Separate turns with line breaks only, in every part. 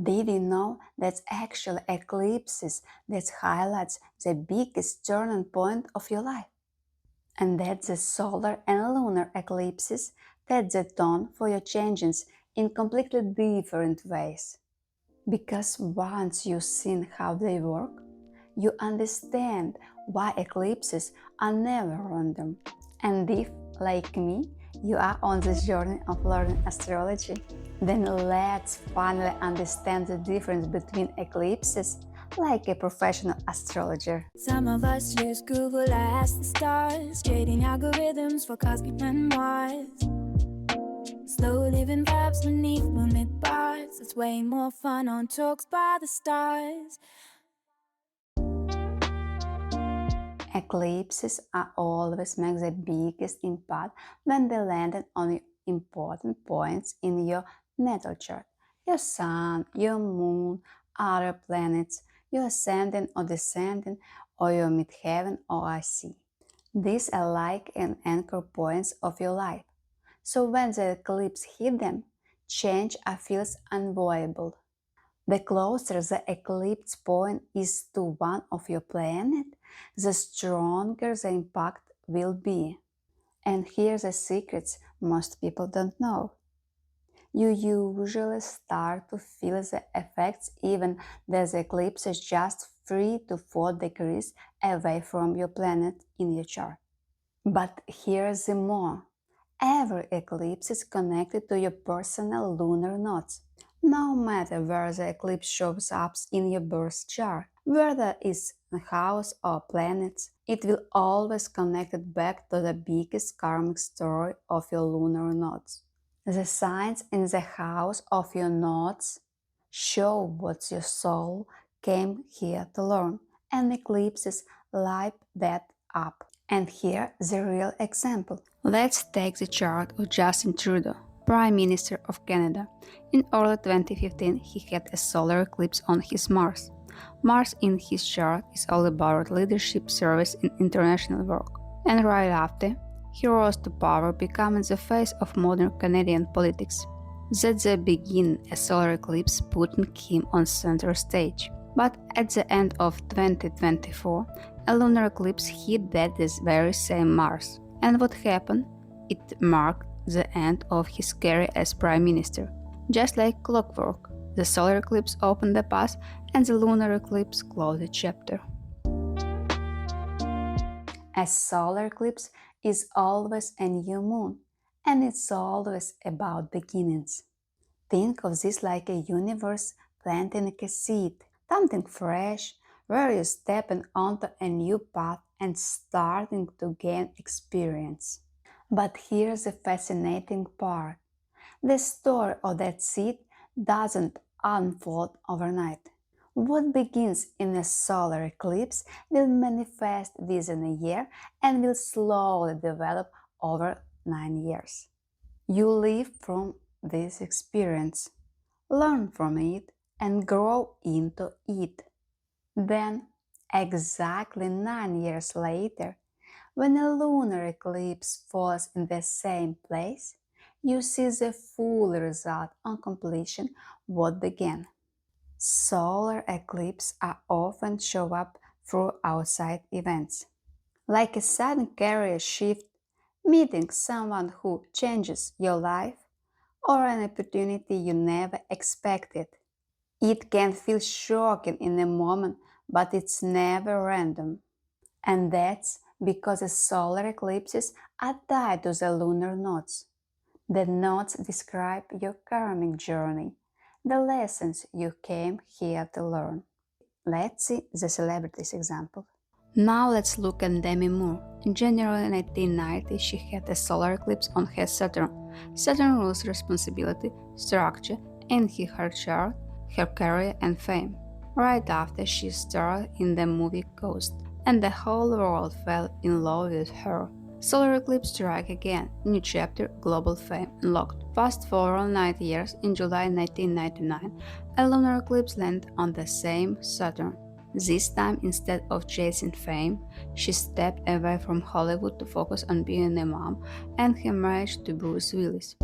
Did you know that's actually eclipses that highlights the biggest turning point of your life? And that the solar and lunar eclipses set the tone for your changes in completely different ways. Because once you've seen how they work, you understand why eclipses are never random. And if, like me, you are on this journey of learning astrology, then let's finally understand the difference between eclipses like a professional astrologer.
Some of us use Google, ask the stars, trading algorithms for cosmic memoirs. Slow living vibes beneath moonlit bars. It's way more fun on talks by the stars.
Eclipses are always make the biggest impact when they landed on important points in your natal chart. Your sun, your moon, other planets, your ascendant or descendant, or your midheaven or IC. These are like an anchor points of your life. So when the eclipse hit them, change feels unavoidable. The closer the eclipse point is to one of your planet, the stronger the impact will be. And here's the secrets most people don't know. You usually start to feel the effects even though the eclipse is just 3 to 4 degrees away from your planet in your chart. But here's the more. Every eclipse is connected to your personal lunar nodes. No matter where the eclipse shows up in your birth chart, whether it's a house or planets, it will always connect it back to the biggest karmic story of your lunar nodes. The signs in the house of your nodes show what your soul came here to learn, and eclipses light that up. And here the real example. Let's take the chart of Justin Trudeau, Prime Minister of Canada. In early 2015, he had a solar eclipse on his Mars. Mars in his chart is all about leadership, service, and international work. And right after, he rose to power, becoming the face of modern Canadian politics. At the beginning, a solar eclipse putting him on center stage. But at the end of 2024, a lunar eclipse hit this very same Mars. And what happened? It marked the end of his career as Prime Minister. Just like clockwork, the solar eclipse opened the path and the lunar eclipse closed the chapter. A solar eclipse is always a new moon, and it's always about beginnings. Think of this like a universe planting a seed, something fresh, where you're stepping onto a new path and starting to gain experience. But here's the fascinating part. The story of that seed doesn't unfold overnight. What begins in a solar eclipse will manifest within a year and will slowly develop over 9 years. You live from this experience, learn from it, and grow into it. Then, exactly 9 years later, when a lunar eclipse falls in the same place, you see the full result on completion what began. Solar eclipses are often show up through outside events, like a sudden career shift, meeting someone who changes your life, or an opportunity you never expected. It can feel shocking in a moment, but it's never random. And that's because the solar eclipses are tied to the lunar nodes. The nodes describe your karmic journey, the lessons you came here to learn. Let's see the celebrities example. Now let's look at Demi Moore. In January 1990, she had a solar eclipse on her Saturn. Saturn rules responsibility, structure, and in her chart, her career and fame. Right after she starred in the movie Ghost, and the whole world fell in love with her. Solar eclipse strike again, new chapter, global fame unlocked. Fast forward 9 years, in July 1999, a lunar eclipse landed on the same Saturn. This time, instead of chasing fame, she stepped away from Hollywood to focus on being a mom and her marriage to Bruce Willis.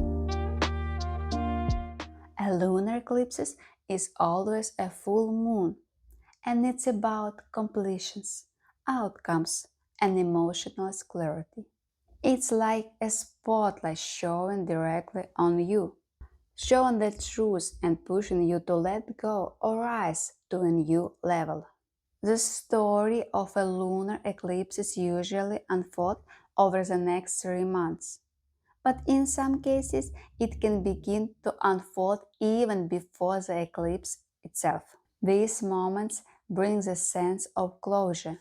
A lunar eclipse is always a full moon, and it's about completions, outcomes, and emotional clarity. It's like a spotlight showing directly on you, showing the truth and pushing you to let go or rise to a new level. The story of a lunar eclipse is usually unfold over the next 3 months, but in some cases it can begin to unfold even before the eclipse itself. These moments bring a sense of closure,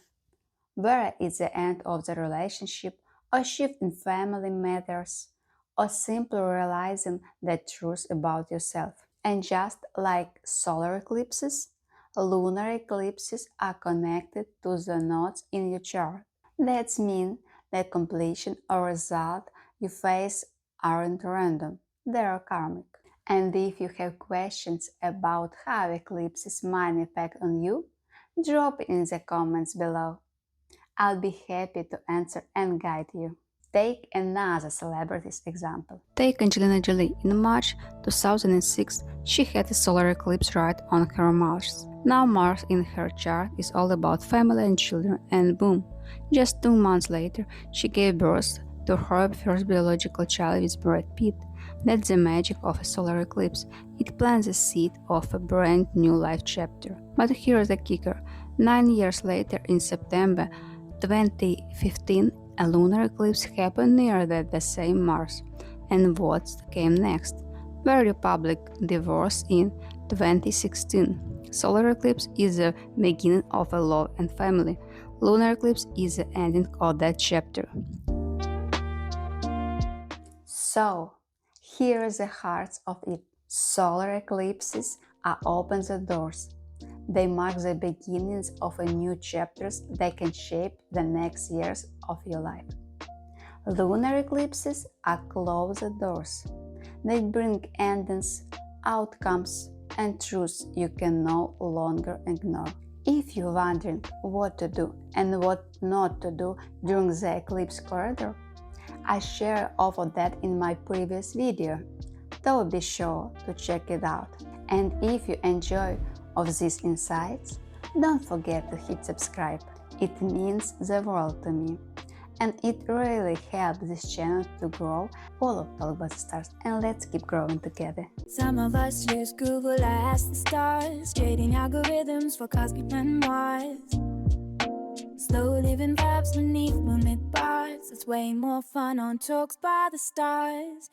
whether it's the end of the relationship, a shift in family matters, or simply realizing the truth about yourself. And just like solar eclipses, lunar eclipses are connected to the nodes in your chart. That means the completion or result you face aren't random, they are karmic. And if you have questions about how eclipses might affect on you, drop it in the comments below. I'll be happy to answer and guide you. Take another celebrity's example. Take Angelina Jolie. In March 2006, she had a solar eclipse right on her Mars. Now Mars in her chart is all about family and children, and boom, just 2 months later, she gave birth to her first biological child with Brad Pitt. That's the magic of a solar eclipse. It plants the seed of a brand new life chapter. But here's the kicker. 9 years later, in September 2015, a lunar eclipse happened near the same Mars. And what came next? Very public divorce in 2016. Solar eclipse is the beginning of a love and family. Lunar eclipse is the ending of that chapter. So, here is the heart of it. Solar eclipses are open the doors. They mark the beginnings of a new chapters that can shape the next years of your life. Lunar eclipses are closed doors. They bring endings, outcomes, and truths you can no longer ignore. If you're wondering what to do and what not to do during the eclipse corridor, I share all of that in my previous video, so be sure to check it out. And if you enjoy of these insights, don't forget to hit subscribe. It means the world to me. And it really helps this channel to grow full of Talk About the Stars. And let's keep growing together.
Some of us just Google, I ask the stars, trading algorithms for cosmic memoirs. Slow living vibes beneath moonlit bars. It's way more fun on Talks by the Stars.